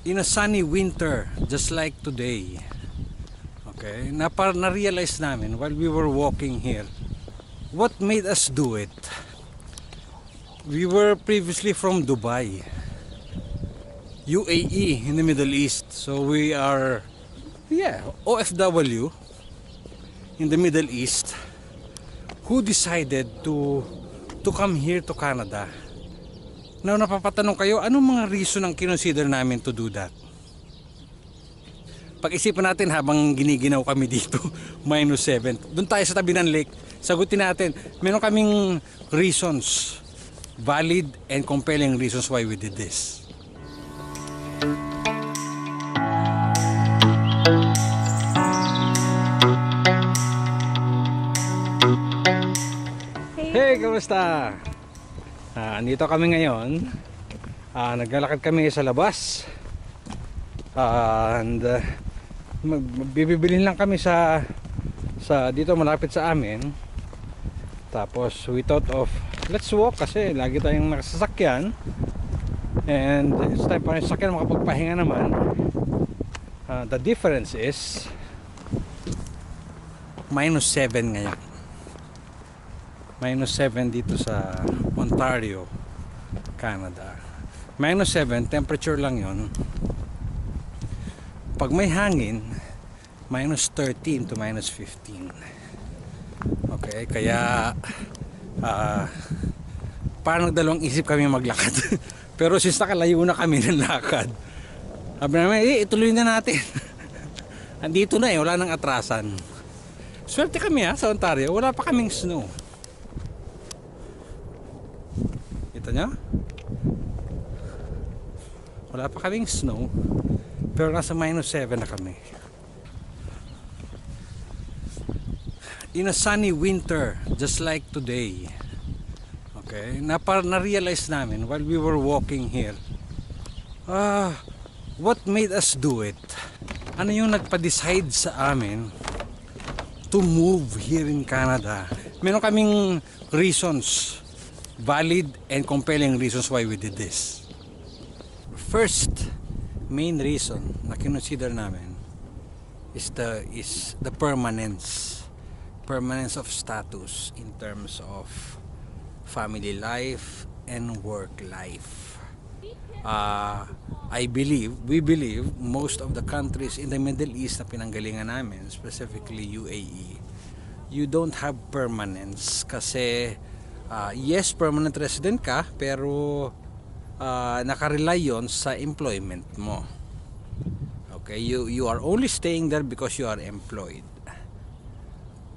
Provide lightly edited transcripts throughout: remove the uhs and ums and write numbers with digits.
In a sunny winter just like today, okay, na-realize namin while we were walking here what made us do it. We were previously from Dubai, UAE, in the Middle East, so we are OFW in the Middle East who decided to come here to Canada. Now napapatanong kayo, anong mga reason ang kinonsider namin to do that? Pag-isipan natin habang giniginaw kami dito, -7. Doon tayo sa tabi ng lake, sagutin natin. Meron kaming reasons, valid and compelling reasons why we did this. Hey, kamusta? Andito kami ngayon. Naglalakad kami sa labas. And bibibilin lang kami sa dito malapit sa amin. Tapos we thought of let's walk kasi lagi tayong nakasasakyan. And it's time para yung sasakyan makapagpahinga naman. The difference is -7 ngayon. -7 dito sa Ontario, Canada. -7, temperature lang yon. Pag may hangin, -13 to -15. Okay, kaya parang nagdalawang isip kami maglakad. Pero since nakalayo na kami ng lakad, sabi namin, ituloy na natin. Andito na wala nang atrasan. Swerte kami sa Ontario, wala pa kaming snow. Kita nyo? Wala pa kaming snow, pero nasa -7 na kami. In a sunny winter just like today, okay, na-realize namin while we were walking here what made us do it. Ano yung nagpa-decide sa amin to move here in Canada? Meron kaming reasons, valid and compelling reasons why we did this. First main reason na kinonsider namin is the permanence of status in terms of family life and work life. We believe most of the countries in the Middle East na pinanggalingan namin, specifically UAE, you don't have permanence kasi yes, permanent resident ka, pero nakarely yon sa employment mo. Okay, you are only staying there because you are employed.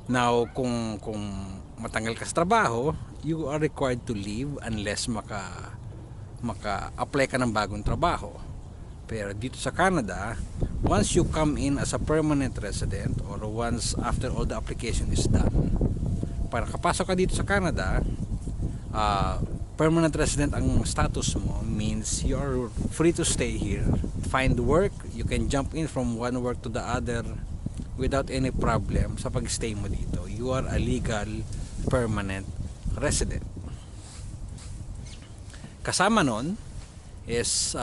Now, kung matanggal ka sa trabaho, you are required to leave unless maka-apply ka ng bagong trabaho. Pero dito sa Canada, once you come in as a permanent resident or once after all the application is done, para kapasok ka dito sa Canada, permanent resident ang status mo, means you're free to stay here, find work, you can jump in from one work to the other without any problem sa pag-stay mo dito. You are a legal permanent resident. Kasama nun is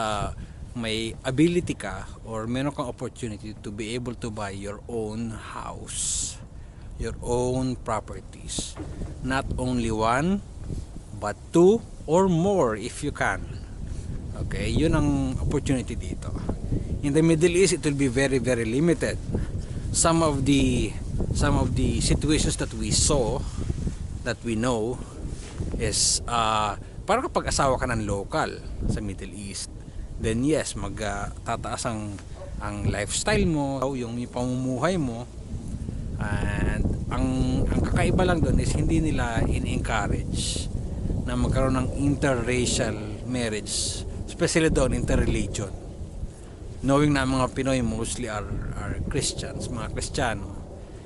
may ability ka or meron kang opportunity to be able to buy your own house, your own properties, not only one but 2 or more if you can. Okay, yun ang opportunity dito. In the Middle East, it will be very, very limited. Some of the situations that we saw, that we know, is para kapag asawa ka ng local sa Middle East, then yes, magtataas ang lifestyle mo, yung pamumuhay mo, and ang kakaiba lang doon is hindi nila in-encourage na magkaroon ng interracial marriage, especially doon interreligion, knowing na mga Pinoy mostly are Christians, mga Kristiyano,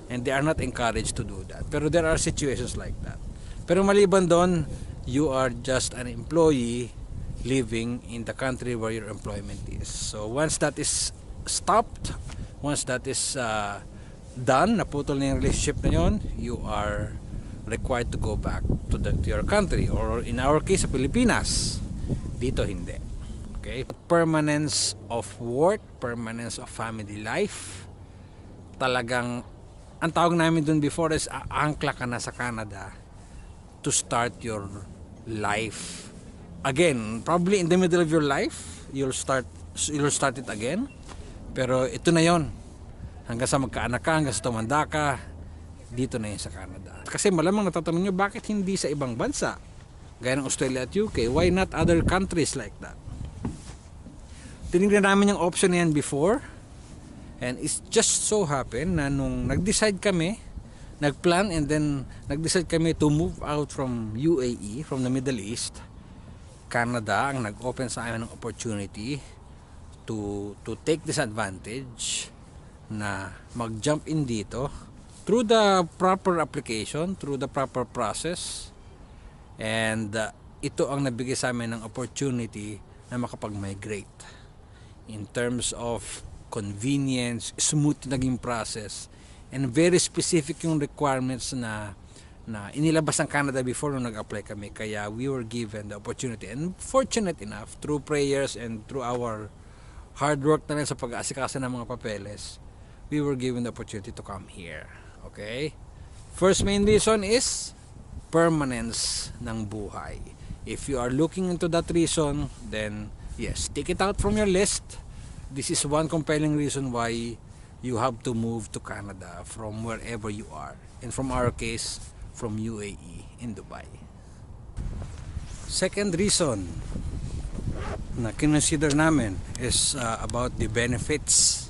and they are not encouraged to do that. Pero there are situations like that. Pero maliban doon, you are just an employee living in the country where your employment is. So once that is stopped, once that is done, naputol na yung relationship na yun, you are required to go back to your country, or in our case sa Pilipinas. Dito hindi. Okay? Permanence of work, permanence of family life. Talagang, ang tawag namin dun before is aangkla ka na sa Canada to start your life. Again, probably in the middle of your life, you'll start it again. Pero ito na yon. Hanggang sa magkaanak ka, hanggang sa tumanda ka, dito na yun sa Canada. Kasi malamang natatanong nyo, bakit hindi sa ibang bansa? Gaya ng Australia at UK, why not other countries like that? Tinignan namin yung option na yan before, and it's just so happen na nung nag-decide kami, nag-plan and then nag-decide kami to move out from UAE, from the Middle East, Canada ang nag-open sa amin ng opportunity to take this advantage na mag-jump in dito through the proper application, through the proper process, and ito ang nabigay sa amin ng opportunity na makapag-migrate. In terms of convenience, smooth naging process, and very specific yung requirements na inilabas ng Canada before nung nag-apply kami. Kaya we were given the opportunity, and fortunate enough, through prayers and through our hard work na rin sa pag-aasikasa ng mga papeles, we were given the opportunity to come here. Okay? First main reason is permanence ng buhay. If you are looking into that reason, then yes, take it out from your list. This is one compelling reason why you have to move to Canada from wherever you are. And from our case, from UAE in Dubai. Second reason na kinonsider namin is about the benefits.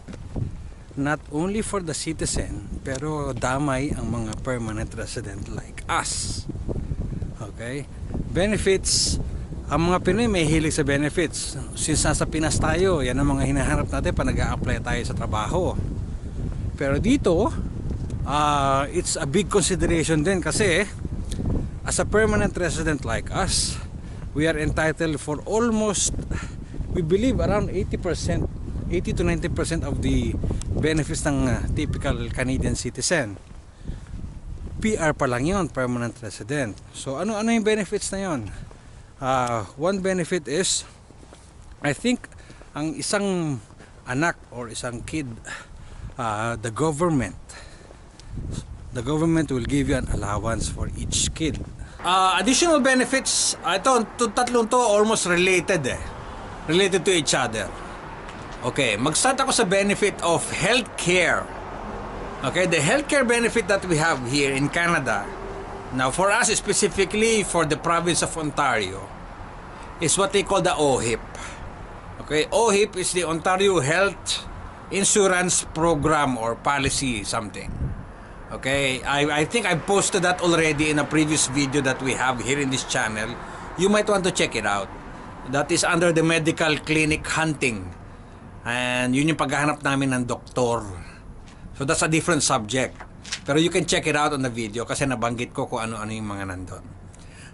Not only for the citizen, pero damay ang mga permanent resident like us. Okay? Benefits, ang mga Pinoy may hilig sa benefits. Since nasa Pinas tayo, yan ang mga hinahanap natin pa nag-a-apply tayo sa trabaho. Pero dito, it's a big consideration din kasi as a permanent resident like us, we are entitled for almost, we believe around 80% to 90% of the benefits ng typical Canadian citizen. PR pa lang yun, permanent resident. So ano yung benefits na yun? One benefit is, I think ang isang anak or isang kid, the government will give you an allowance for each kid. Additional benefits, ito tatlong to almost related to each other. Okay, mag-start ako sa benefit of healthcare. Okay, the healthcare benefit that we have here in Canada, now for us specifically for the province of Ontario, is what they call the OHIP. Okay, OHIP is the Ontario Health Insurance Program or policy something. Okay, I think I posted that already in a previous video that we have here in this channel. You might want to check it out. That is under the medical clinic hunting. And yun yung paghahanap namin ng doktor. So that's a different subject. Pero you can check it out on the video kasi nabanggit ko kung ano-ano yung mga nandun.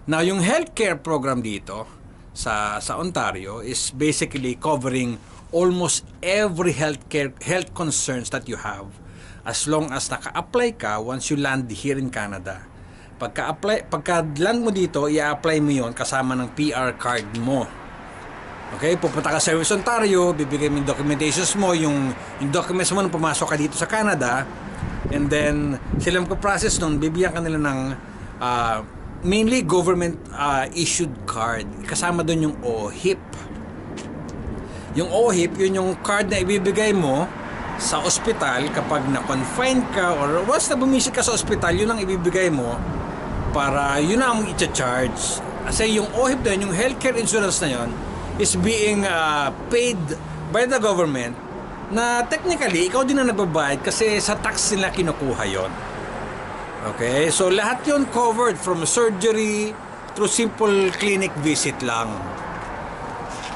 Now, yung healthcare program dito sa Ontario is basically covering almost every health concerns that you have as long as naka-apply ka once you land here in Canada. Pagka-land mo dito, i-apply mo yun kasama ng PR card mo. Okay, pupunta ka sa Service Ontario, bibigay mo yung documentations mo, yung documents mo nung pumasok ka dito sa Canada, and then sila magpa-process nun, bibigyan ka nila ng mainly government issued card. Kasama doon yung OHIP. Yung OHIP, yun yung card na ibibigay mo sa ospital kapag na-confine ka or once na bumisik ka sa ospital, yun ang ibibigay mo para yun ang i-charge. Kasi yung OHIP na yun, yung healthcare insurance na yun, is being paid by the government na technically ikaw din ang nagbabayad kasi sa tax nila kinukuha yon. Okay, so lahat yon covered from surgery through simple clinic visit lang.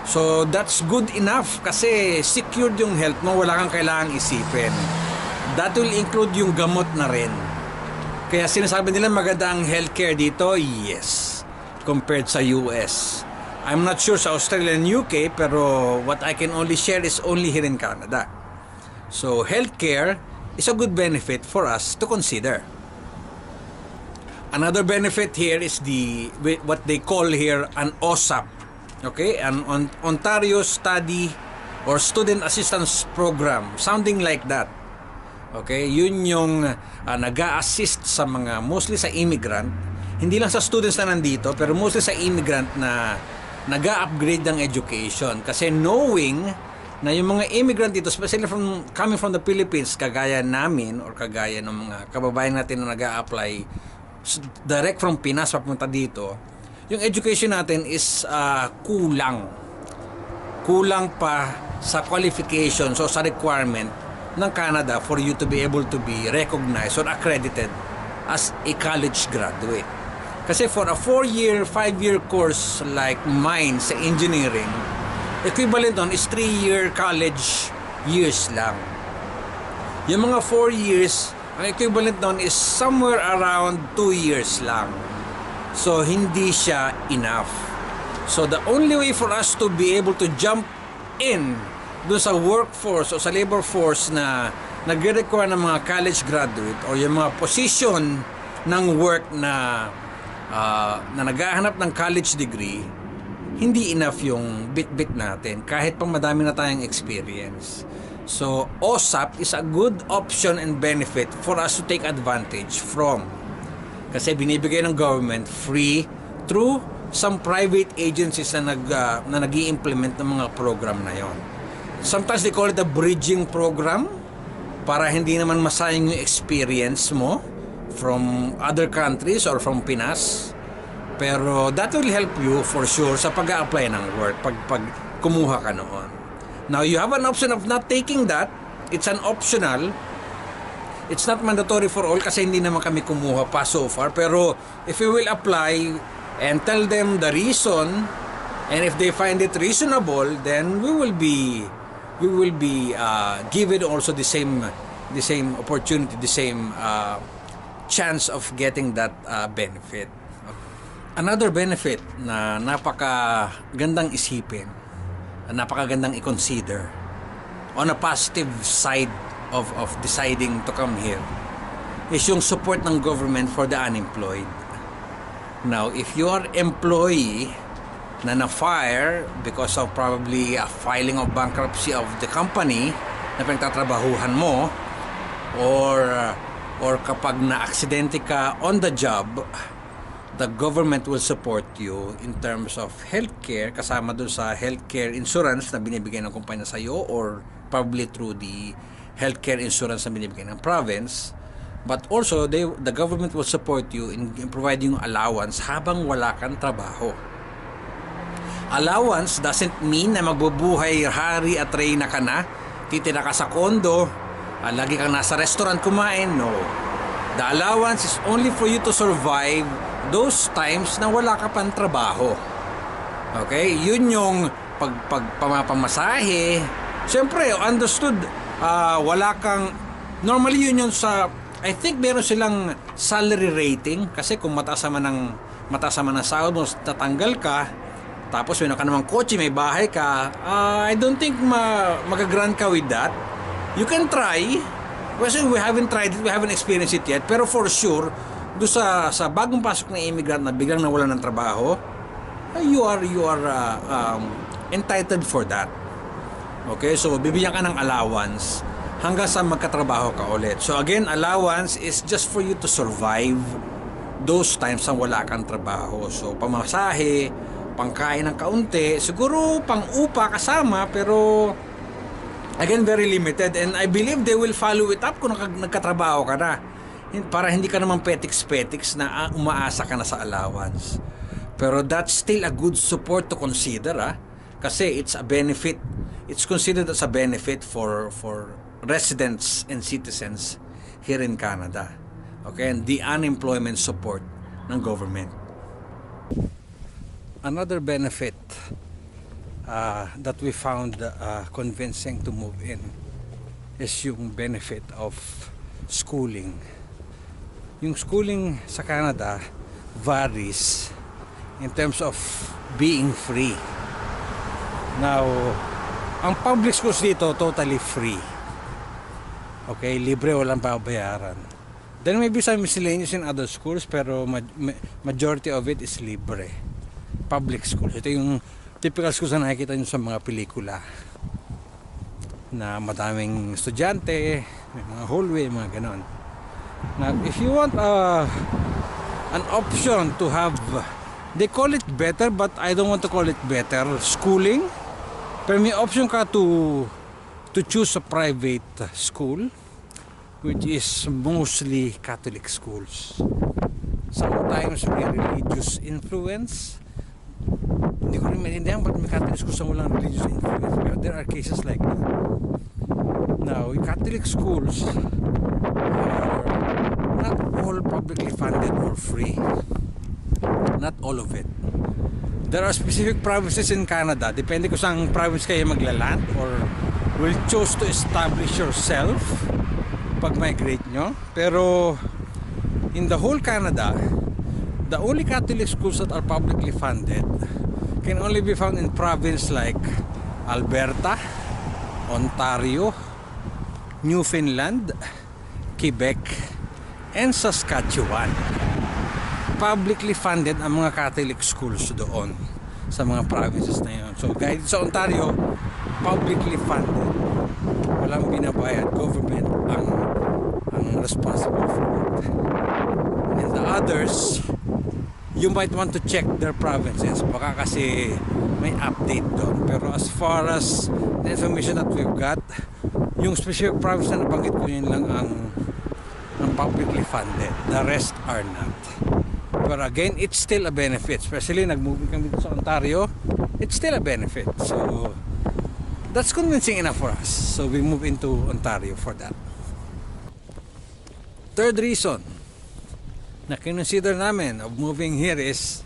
So that's good enough kasi secured yung health mo, wala kang kailangang isipin. That will include yung gamot na rin. Kaya sinasabi nila maganda ang healthcare dito, yes, compared sa US. I'm not sure sa Australia and UK, pero what I can only share is only here in Canada. So, healthcare is a good benefit for us to consider. Another benefit here is what they call here an OSAP. Okay, an Ontario Study or Student Assistance Program, sounding like that. Okay, yun yung nag-a-assist sa mga, mostly sa immigrant, hindi lang sa students na nandito, pero mostly sa immigrant na nag-a-upgrade ng education. Kasi knowing na yung mga immigrant dito, especially coming from the Philippines, kagaya namin or kagaya ng mga kababayan natin na nag-a-apply direct from Pinas papunta dito, yung education natin is kulang pa sa qualifications o sa requirement ng Canada for you to be able to be recognized or accredited as a college graduate. Kasi for a 4-year, 5-year course like mine sa engineering, equivalent nun is 3-year college years lang. Yung mga 4 years, ang equivalent nun is somewhere around 2 years lang. So, hindi siya enough. So, the only way for us to be able to jump in doon sa workforce o sa labor force na nagre-require ng mga college graduate o yung mga position ng work na naghahanap ng college degree, hindi enough yung bit-bit natin kahit pang madami na tayong experience. So, OSAP is a good option and benefit for us to take advantage from. Kasi binibigay ng government free through some private agencies na nag-i-implement ng mga program na yon. Sometimes they call it a bridging program para hindi naman masayang yung experience mo from other countries or from Pinas. Pero that will help you for sure sa pag-a-apply ng work pag kumuha ka noon. Now, you have an option of not taking that. It's an optional. It's not mandatory for all kasi hindi naman kami kumuha pa so far. Pero if you will apply and tell them the reason, and if they find it reasonable, then we will be given also the same opportunity, the same chance of getting that benefit. Another benefit na napakagandang isipin, napakagandang i-consider on a positive side of deciding to come here is yung support ng government for the unemployed. Now, if you are employee na na-fire because of probably a filing of bankruptcy of the company na pinagtatrabahuhan mo, or kapag na-aksidente ka on the job, the government will support you in terms of healthcare, kasama dun sa healthcare insurance na binibigay ng kumpanya sa iyo, or probably through the healthcare insurance na binibigay ng province. But also, the government will support you in providing allowance habang wala kang trabaho. Allowance doesn't mean na magbubuhay hari at reyna ka na, titira ka sa kondo, lagi kang nasa restaurant kumain. No. The allowance is only for you to survive those times na wala ka pang trabaho. Okay? Yun yung pamapamasahe. Siyempre, understood, wala kang, normally yun yung sa, I think meron silang salary rating, kasi kung mataas naman ng sahod mo, tatanggal ka, tapos meron ka namang kotse, may bahay ka, I don't think mag-grant ka with that. You can try, kasi we haven't tried it, we haven't experienced it yet, pero for sure, doon sa bagong pasok na immigrant na biglang nawalan ng trabaho, you are entitled for that. Okay, so bibigyan ka ng allowance hanggang sa magkatrabaho ka ulit. So again, allowance is just for you to survive those times na wala kang trabaho. So pamasahe, pangkain ng kaunti, siguro pang-upa kasama, pero again, very limited. And I believe they will follow it up kung nagkatrabaho ka na, para hindi ka naman petiks-petiks na umaasa ka na sa allowance. Pero that's still a good support to consider, kasi it's a benefit. It's considered as a benefit for residents and citizens here in Canada. Okay, and the unemployment support ng government. Another benefit that we found convincing to move in is yung benefit of schooling. Yung schooling sa Canada varies in terms of being free. Now, ang public schools dito totally free. Okay, libre, walang babayaran. Then maybe some miscellaneous in other schools, pero majority of it is libre. Public schools. Ito typical schools na nakikita nyo sa mga pelikula na madaming estudyante, may mga hallway, mga ganon. Now, if you want an option to have, they call it better, but I don't want to call it better, schooling. Pero may option ka to choose a private school, which is mostly Catholic schools. Sometimes may religious influence. Hindi ko rin maintindihan ba't may Catholic schools na walang religious influence. Pero there are cases like that. Now, Catholic schools are not all publicly funded or free. Not all of it. There are specific provinces in Canada, depende kung saan province kayo maglaland or will choose to establish yourself pag migrate nyo. Pero in the whole Canada, the only Catholic schools that are publicly funded can only be found in province like Alberta, Ontario, Newfoundland, Quebec, and Saskatchewan. Publicly funded ang mga Catholic schools doon sa mga provinces na yun. So kahit sa Ontario, publicly funded. Walang binabayad, government ang responsible for it. And the others, you might want to check their provinces, baka kasi may update doon. Pero as far as the information that we've got, yung specific province na nabanggit ko, yun lang ang publicly funded. The rest are not. But again, it's still a benefit, especially nag-moving kami dito sa Ontario. It's still a benefit. So that's convincing enough for us. So we move into Ontario for that. Third reason na kinonsider namin of moving here is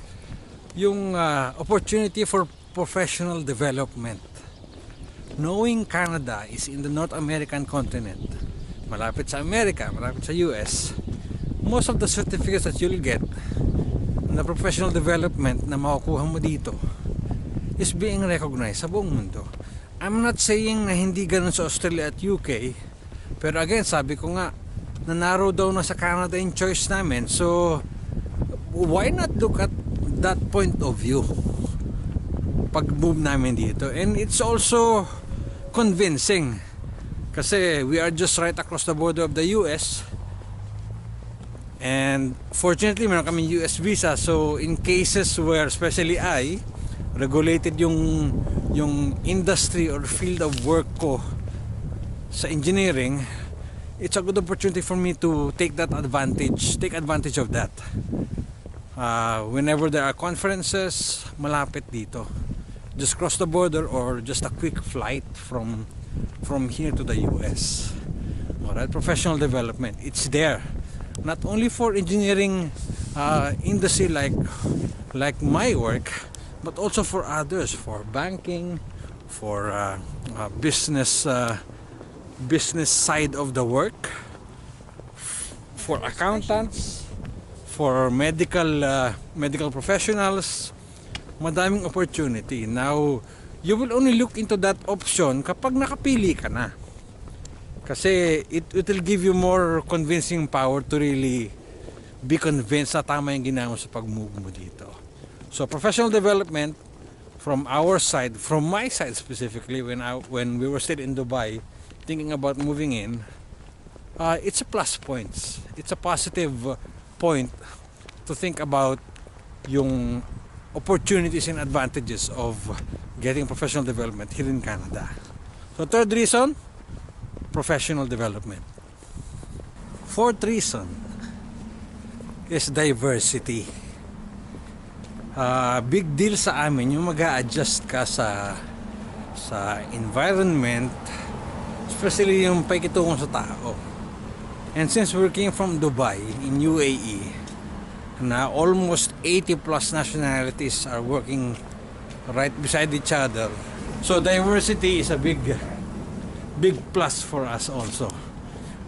yung opportunity for professional development. Knowing Canada is in the North American continent, malapit sa America, malapit sa US, most of the certificates that you'll get na professional development na makukuha mo dito is being recognized sa buong mundo. I'm not saying na hindi ganun sa Australia at UK, pero again, sabi ko nga, na-narrow down na sa Canada yung choice namin. So why not look at that point of view pag move namin dito? And it's also convincing kasi we are just right across the border of the US, and fortunately meron kami US visa. So in cases where, especially I, regulated yung industry or field of work ko sa engineering, it's a good opportunity for me to take advantage of that. Whenever there are conferences, malapit dito. Just cross the border or just a quick flight from here to the US. Alright, professional development, it's there. Not only for engineering industry like my work, but also for others, for banking, for business side of the work, for accountants, for medical professionals. Madaming opportunity. Now, you will only look into that option kapag nakapili ka na. Kasi it will give you more convincing power to really be convinced na tama yung ginawa mo sa pag-move mo dito. So professional development from our side, from my side specifically, when we were still in Dubai thinking about moving in, it's a plus point. It's a positive point to think about yung opportunities and advantages of getting professional development here in Canada. So third reason, professional development. Fourth reason is diversity. Big deal sa amin yung mag-a-adjust ka sa environment, especially yung pakikitungo sa tao. And since we came from Dubai in UAE, na almost 80 plus nationalities are working right beside each other, so diversity is a big plus for us also.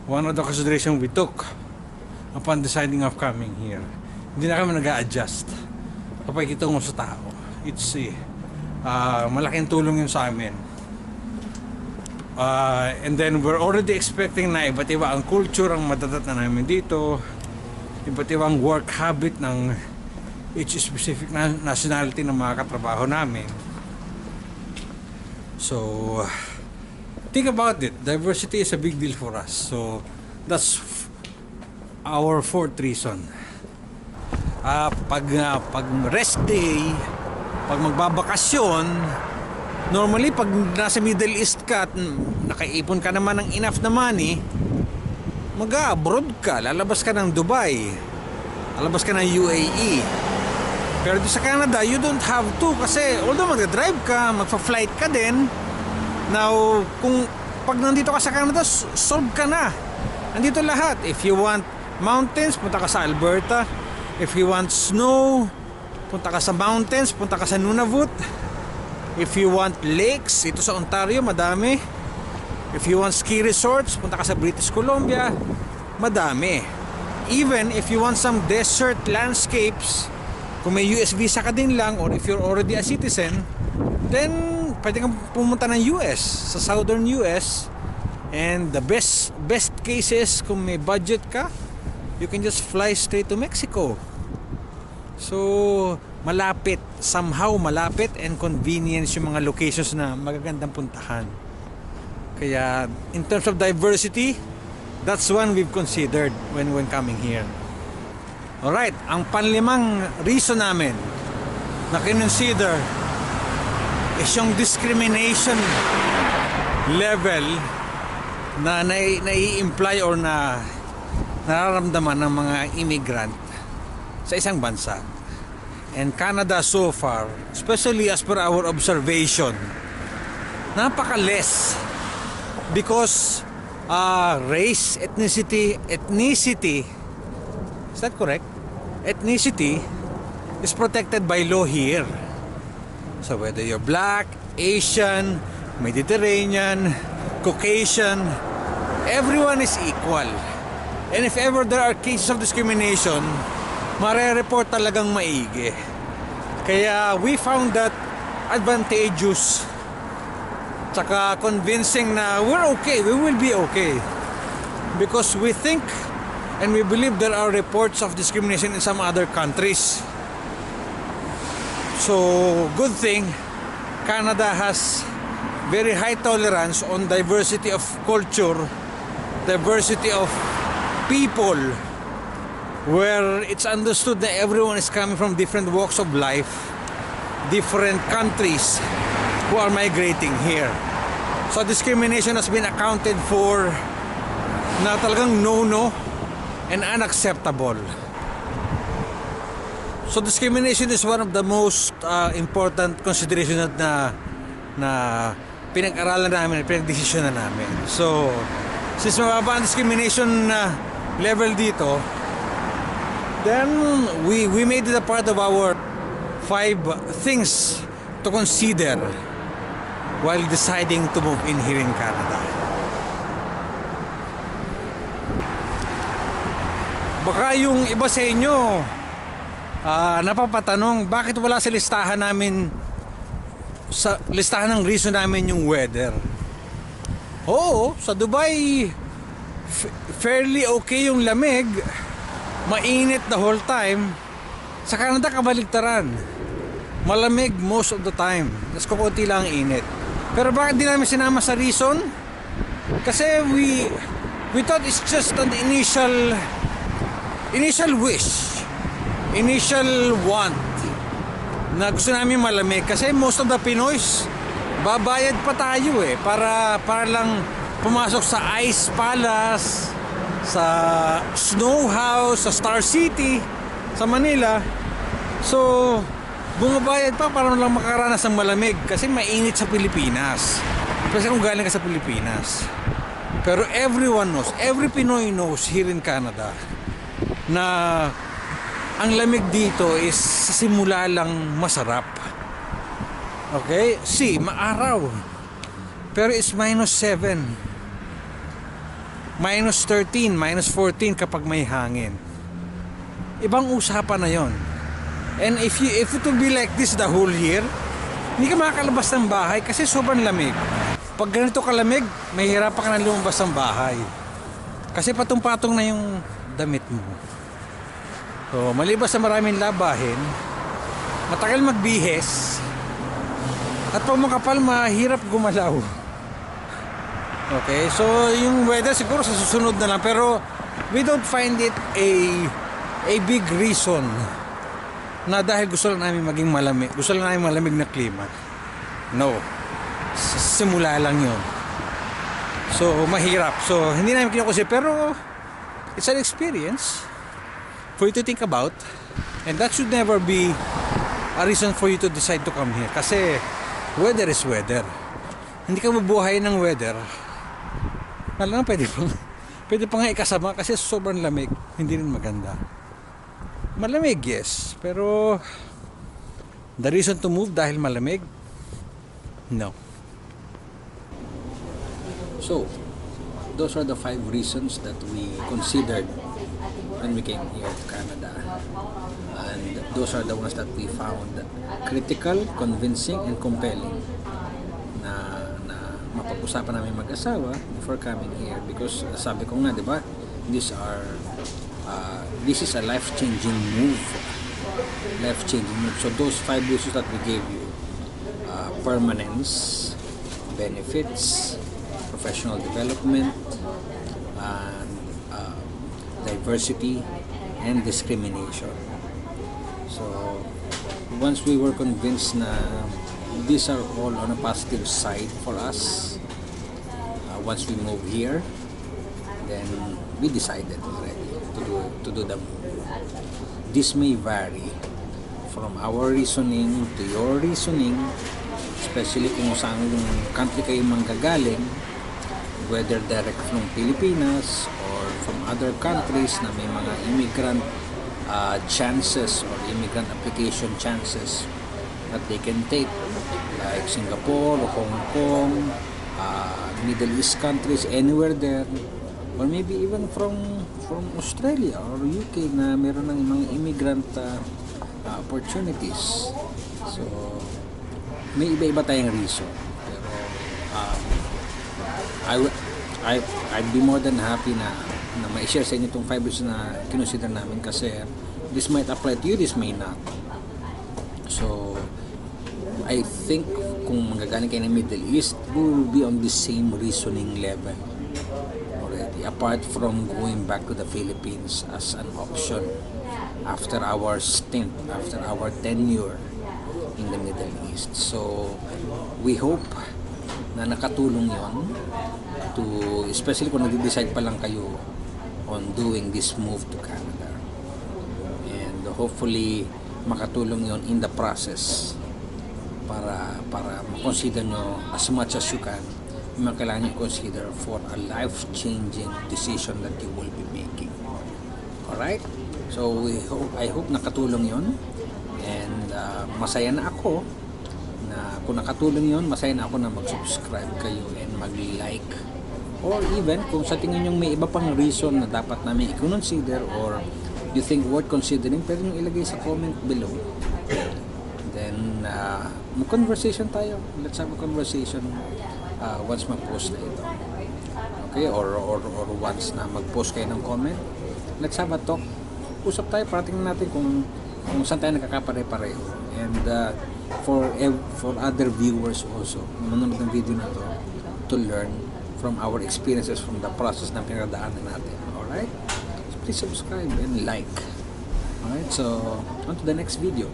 One of the considerations we took upon deciding of coming here. Hindi na kami nag-a-adjust kapag itungo sa tao. It's malaking tulong yun sa amin. And then we're already expecting na iba't iba ang culture ang madadat na namin dito, iba't ibang work habit ng each specific nationality ng mga katrabaho namin. So think about it. Diversity is a big deal for us. So that's our fourth reason. Pag rest day, pag magbabakasyon, normally pag nasa Middle East ka at nakaipon ka naman ng enough na money, mag-abroad ka, lalabas ka ng Dubai, lalabas ka ng UAE. Pero sa Canada, you don't have to kasi although mag-drive ka, magpa-flight ka din. Now, kung pag nandito ka sa Canada, solve ka na. Nandito lahat. If you want mountains, punta ka sa Alberta. If you want snow, punta ka sa mountains, punta ka sa Nunavut. If you want lakes, ito sa Ontario, madami. If you want ski resorts, punta ka sa British Columbia, madami. Even if you want some desert landscapes, kung may US visa ka din lang, or if you're already a citizen, then pwede kang pumunta ng US, sa southern US. And the best cases, kung may budget ka, you can just fly straight to Mexico. So malapit, somehow malapit and convenience yung mga locations na magagandang puntahan. Kaya in terms of diversity, that's one we've considered when coming here. Alright, ang panlimang reason namin na kinonsider is yung discrimination level na nai-imply or na nararamdaman ng mga immigrant sa isang bansa. And Canada so far, especially as per our observation, napaka-less because race, ethnicity, is that correct? Ethnicity is protected by law here. So whether you're black, Asian, Mediterranean, Caucasian, everyone is equal. And if ever there are cases of discrimination, mare-report talagang maigi. Kaya we found that advantageous, tsaka convincing na we're okay, we will be okay. Because we think and we believe there are reports of discrimination in some other countries. So, good thing, Canada has very high tolerance on diversity of culture, diversity of people, where it's understood that everyone is coming from different walks of life, different countries who are migrating here. So discrimination has been accounted for na talagang no and unacceptable. So discrimination is one of the most important considerations na pinag-aralan namin, pinag-desisyonan namin. So since mababa ang discrimination level dito, then we made it a part of our 5 things to consider while deciding to move in here in Canada. Baka yung iba sa inyo napapatanong bakit wala sa listahan namin, sa listahan ng reason namin yung weather. Oo, sa Dubai fairly okay yung lamig, mainit the whole time. Sa Canada kabaligtaran, malamig most of the time, tas kukunti lang init. Pero bakit di namin sinama sa reason? Kasi we thought it's just an initial wish, initial want na gusto namin malamig. Kasi most of the Pinoys babayad pa tayo para lang pumasok sa Ice Palace, sa Snow House, sa Star City, sa Manila. So bumabayad pa para lang makaranas ng malamig kasi mainit sa Pilipinas. Kasi kung galing ka sa Pilipinas. Pero everyone knows, every Pinoy knows here in Canada na ang lamig dito is sa simula lang masarap. Okay? See, maaraw. Pero it's -7, -13, -14 kapag may hangin. Ibang usapan na yon. And if it will be like this the whole year, hindi ka makakalabas ng bahay kasi sobrang lamig. Pag ganito kalamig, mahihirapan ka na lumabas ng bahay kasi patong-patong na yung damit mo. So malibas sa maraming labahin, matagal magbihis, At pag makapal, mahirap gumalaw. Okay, so yung weather siguro sa susunod na lang, pero we don't find it a big reason na dahil gusto lang namin maging malamig, gusto lang namin malamig na klima. No, simula lang yun. So mahirap, so hindi namin kinukusi, pero it's an experience for you to think about, and that should never be a reason for you to decide to come here, kasi weather is weather. Hindi ka mabuhay ng weather. Alam, pwede pa nga ikasama kasi sobrang lamig, hindi rin maganda. Malamig, yes, pero the reason to move dahil malamig, no. So those are the 5 reasons that we considered when we came here to Canada, and those are the ones that we found critical, convincing, and compelling na mapag-usapan namin mag-asawa before coming here, because sabi ko nga, di ba, this is a life-changing move. So those 5 reasons that we gave you, permanence, benefits, professional development, and diversity, and discrimination. So once we were convinced na these are all on a positive side for us, once we move here, then we decided already to do the move. This may vary from our reasoning to your reasoning, especially kung saan country kayo manggagaling, whether direct from Pilipinas or from other countries na may mga immigrant chances or immigrant application chances that they can take, like Singapore, Hong Kong, Middle East countries, anywhere there, or maybe even from Australia or UK na meron ng mga immigrant opportunities. So may iba-iba tayong reason, pero I'd be more than happy na ma-share sa inyo itong 5 reasons na kinonsider namin, kasi this might apply to you, this may not. So I think kung manggagaling kayo ng Middle East, we will be on the same reasoning level already, apart from going back to the Philippines as an option after our stint, after our tenure in the Middle East. So we hope na nakatulong yon to, especially kung nag-decide pa lang kayo on doing this move to Canada, and hopefully makatulong yon in the process para ma-consider nyo as much as you can yung kailangan nyo consider for a life-changing decision that you will be making. Alright? So I hope nakatulong yon, and masaya na ako na kung nakatulong yon, masaya na ako na mag-subscribe kayo and mag-like, or even kung sa tingin nyo may iba pang reason na dapat namin i-consider or you think worth considering, pwede nyo ilagay sa comment below. Then mag-conversation tayo. Let's have a conversation once mag-post na ito. Okay? Or once na mag-post kayo ng comment, let's have a talk. Usap tayo para tingnan natin kung saan tayo nakakapare-pareho. And for other viewers also, manonood ng video na to learn from our experiences, from the process na pinagdaanan natin. Alright? So please subscribe and like. Alright? So on to the next video.